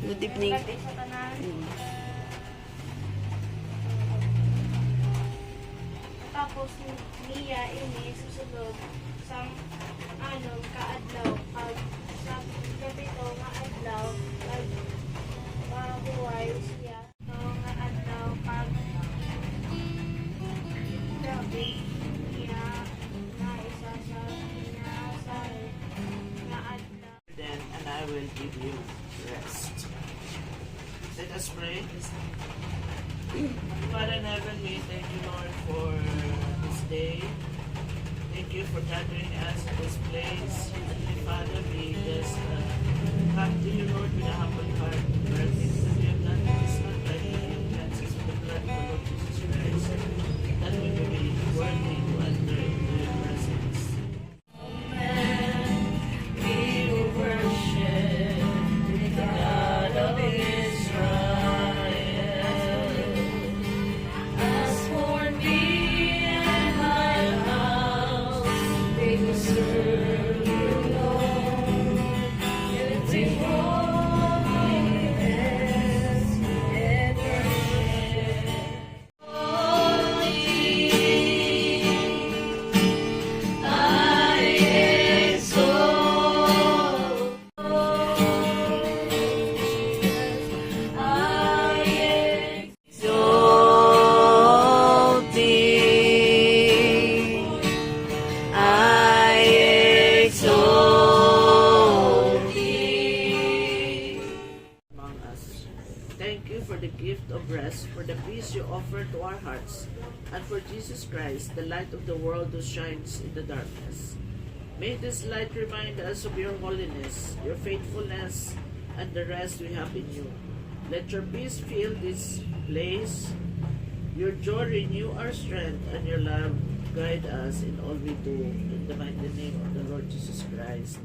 Good evening. Tapos niya ini susunod sa kaadlaw pag sa gabi to nga adlaw pag mabuhay siya to nga adlaw pag gabi niya na isa sa pinasal nga adlaw. Then, and I will give you rest. Let us pray. Father in heaven, we thank you, Lord, for this day. Thank you for gathering us in this place. Heavenly Father, we just come to you, Lord, with a humble heart. For our things that we have done, it is not by you, cleanse us with the blood of the Lord Jesus Christ, that we may be worthy to enter into your presence. Thank you for the gift of rest, for the peace you offer to our hearts, and for Jesus Christ, the light of the world who shines in the darkness. May this light remind us of your holiness, your faithfulness, and the rest we have in you. Let your peace fill this place, your joy renew our strength, and your love guide us in all we do. In the mighty name of the Lord Jesus Christ.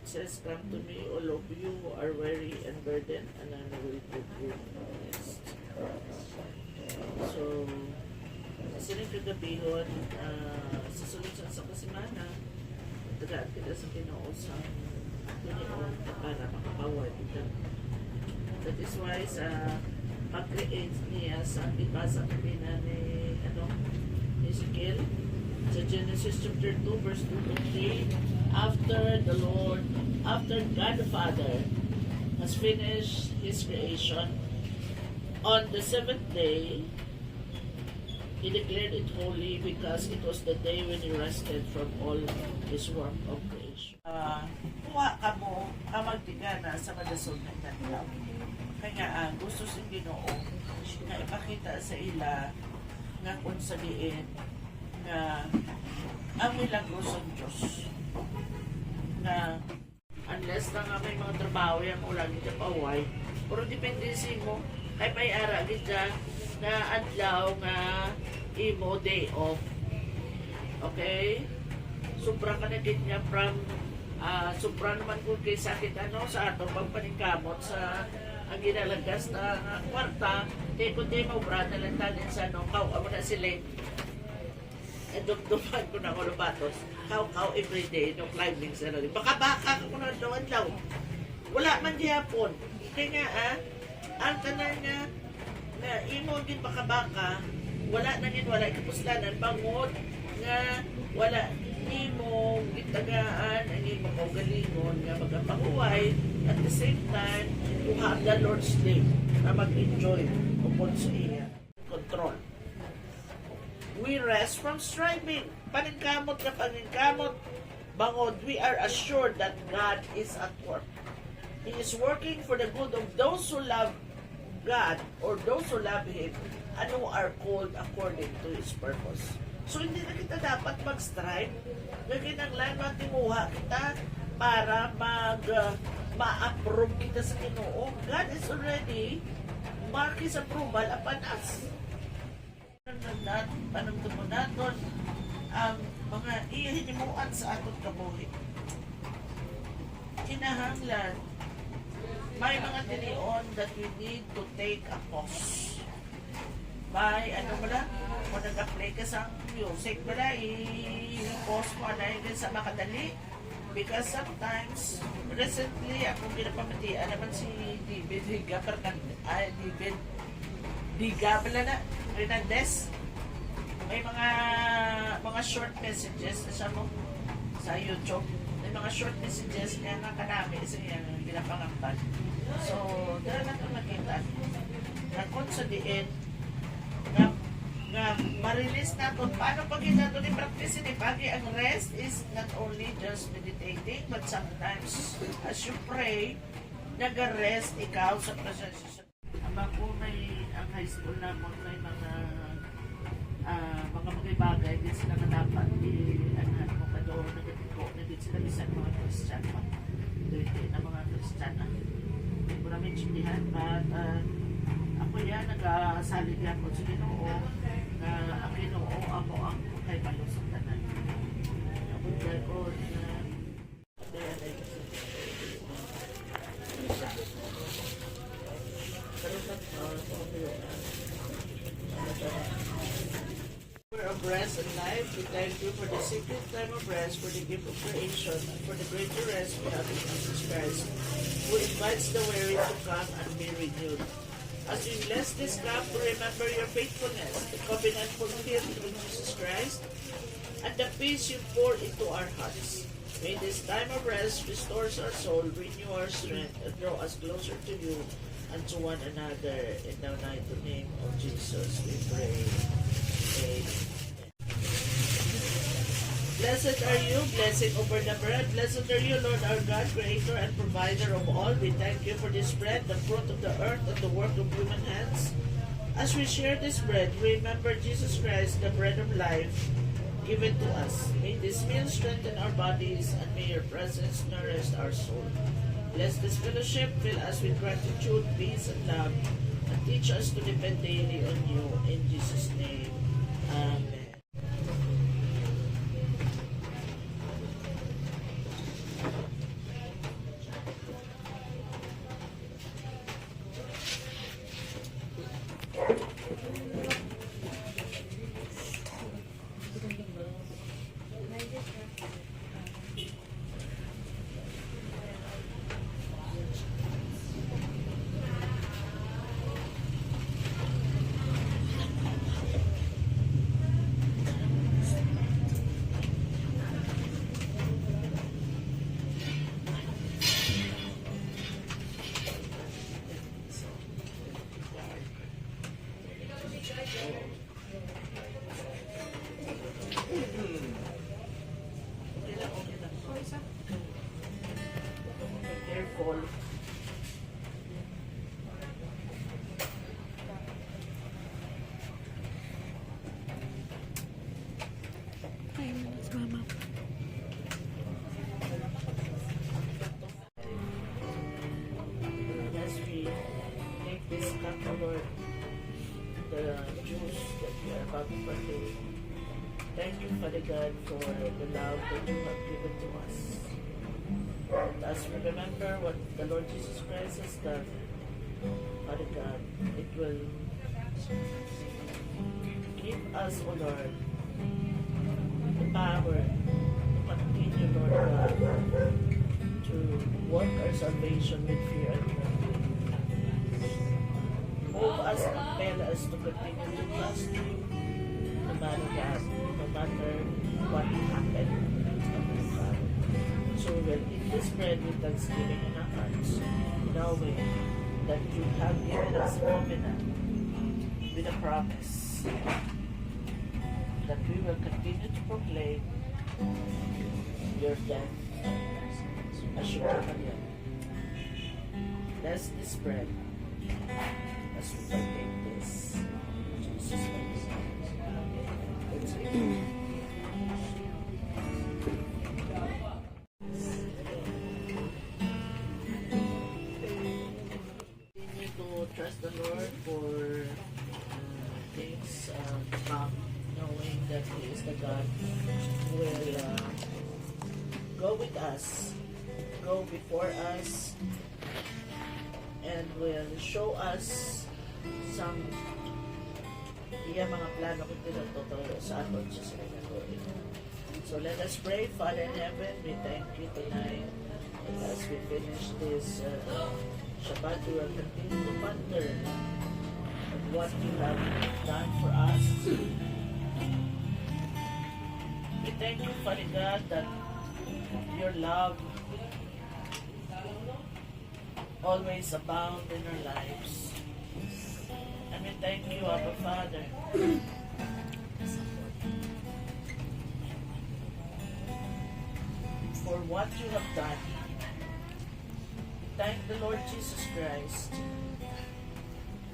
It says, "Come to me, all of you who are weary and burdened, and I will give you rest." So, sining kagabihon, sa solusyon sa kasimana, tagaan kita sa Ginoo sa Ginoo para makapawad kita. That is why sa pag-create niya sa ibasa kanina ni Ezekiel, sa Genesis chapter 2 verse 2 to 3, after God the Father has finished His creation, on the seventh day, He declared it holy because it was the day when He rested from all His work of creation. Kuha ka mo, magtigana sa madasol ng kanila. Kaya gusto sa Ginoo nga ipakita sa ila nga kung sabihin na ang milagrosong Diyos na unless na nga may mga trabaho yung ulang ito paway, pero dependency mo kay may ara kita na adlaw nga imo day off. Okay? Supra ka na niya from supra naman kung kay sakit sa ato pagpaningkamot sa ang ginalagas na kwarta, kaya kung di maubrata lang tanin sa kaw amo na sila dumduman ko na ako lupatos. Kaw everyday, climbing sa rin. Baka ko na doon daw. Wala man dihapon. Kaya nga, ang tanan nga, na imo din baka, wala kapuslanan, bangod, nga, wala, imo, gitagaan, ang imo kaugalingon, nga magapahuway, at the same time, to have the Lord's day, na mag-enjoy, upon sa iya. Control. We rest from striving. Paningkamot na paningkamot. Bangod, we are assured that God is at work. He is working for the good of those who love God or those who love Him and who are called according to His purpose. So, hindi na kita dapat mag-strive. Gagawin ang lang timuha kita para ma-approve kita sa Ginoo. God is already mark His approval upon us. Panagtumo naton ang mga ihinimuan sa aton kabuhi. Kinahanglan may mga tinion that we need to take a pause. May ano mo lang, kung nag-play ka sa music mo na, i-pause mo na yun sa makadali. Because sometimes, recently, akong ginapamatian naman si David Higa, David Higa pala na, Hernandez. May mga short messages na siya mo sa YouTube. May mga short messages niya nga kanami sa iyang ginapangambal. So, dala na itong nakita. Na kung sa diin, nga ma-release natin paano pag natin i-practice ni pagi ang rest is not only just meditating but sometimes as you pray nag-rest ikaw sa presensya. Ako ang high school na mo may mga bagay din sila na dapat i-anhan mo ka doon naging sila bisan mga Kristiyano hindi na mga Kristiyano hindi ko namin sindihan at ako yan nag-salig yan ko sa Ginoo na ang Ginoo ako ang kay malusog tanan. Ako dahil ko of rest and life, we thank you for the secret time of rest, for the gift of creation, and for the greater rest we have in Jesus Christ, who invites the weary to come and be renewed. As we bless this cup, remember your faithfulness, the covenant fulfilled through Jesus Christ, and the peace you pour into our hearts. May this time of rest restores our soul, renew our strength, and draw us closer to you and to one another. In the mighty name of Jesus, we pray. Amen. Blessed are you, blessing over the bread. Blessed are you, Lord our God, creator and provider of all. We thank you for this bread, the fruit of the earth and the work of human hands. As we share this bread, remember Jesus Christ, the bread of life, given to us. May this meal strengthen our bodies, and may your presence nourish our soul. Bless this fellowship, fill us with gratitude, peace, and love, and teach us to depend daily on you. In Jesus' name, Amen. Careful. Mama. As we take this cup, Lord, the juice that we are about to partake, thank you, Father God, for the love that you have given to us. And as we remember what the Lord Jesus Christ has done, Father God, it will give us, O Lord, the power to continue, Lord God, to work our salvation with fear and trembling. Move us and compel us to continue to trust you, no matter God, no matter what happened. So we will eat this bread with thanksgiving in our hearts, knowing that you have given us covenant with a promise that we will continue to proclaim your death as you come again. Bless this bread as we partake this. In Jesus' name. Let's eat. the Lord for things come, knowing that He is the God who will go with us, go before us, and will show us some iya mga plano kung tinututuro sa aton sa sinagawa. So let us pray. Father in heaven, we thank you tonight. And as we finish this Shabbat, we will continue to ponder on what you have done for us. We thank you, Father God, that your love always abound in our lives. And we thank you, Abba Father, for what you have done. Thank the Lord Jesus Christ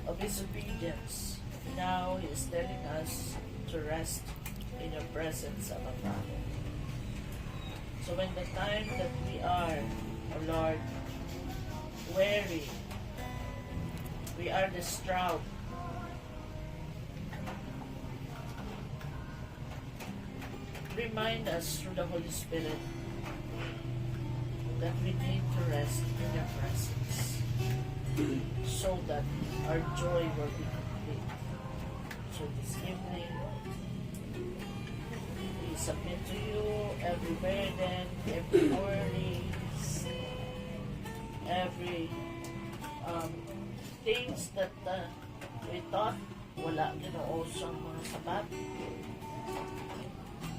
of His obedience. Now He is telling us to rest in your presence, Abba Father. So when the time that we are, oh Lord, weary, we are distraught, remind us through the Holy Spirit that we need to rest in your presence so that our joy will be complete. So this evening, we submit to you every burden, every worry, every things that we thought wala Ginoo siyang mga sabat.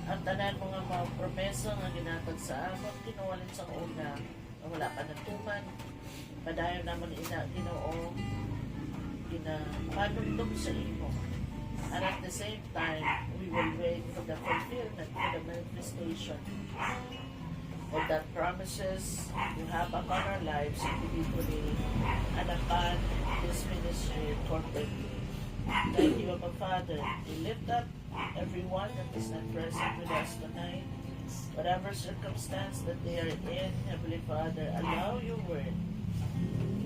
Ang tanan mga promesa nga ginatag sa amon, kinuwalin sa una, na wala pa natuman. Padayon naman ina, Ginoo, ginapanundog sa imo. And at the same time, we will wait for the fulfillment, for the manifestation of that promises you have upon our lives individually and upon this ministry corporately. Thank you, Abba Father. We lift up everyone that is not present with us tonight. Whatever circumstance that they are in, Heavenly Father, allow your word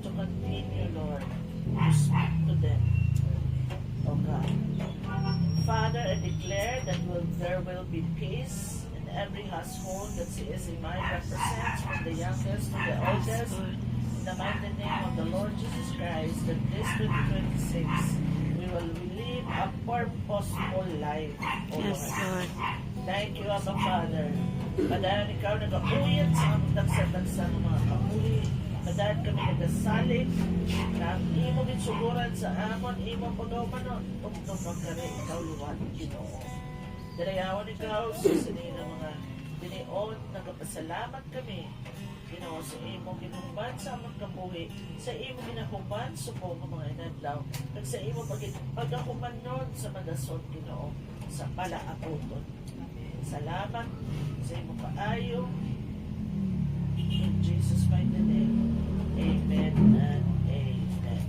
to continue, Lord, to speak to them. Oh God. Father, I declare that there will be peace in every household that CSMI represents, from the youngest to the oldest. In the mighty name of the Lord Jesus Christ, that this 2026 we will live a purposeful life, O Yes, Lord. Lord. Thank you, Abba Father. Padayon ikaw nag-auyat sa among dagsa-dagsa ng mga kauli. Padayon kami nagasalig na ang imo gitsuguran sa amon, imo pagawmanon. Tugtog ang kami, ikaw luwan, Ginoo. Dalayawan ikaw sa sinina mga dinion, nagapasalamat kami. Ginoo, sa imo ginuban sa among kabuhi, sa imo ginahuman subo ng mga inadlaw, kag sa imo pagahumanon sa madason, Ginoo, sa palaapoton. Salamat sa imo kaayo. In Jesus' mighty name, amen and amen.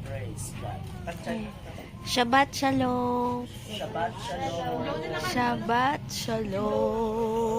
Praise God. Pagtsayin naman. Shabbat Shalom. Shabbat Shalom. Shabbat Shalom.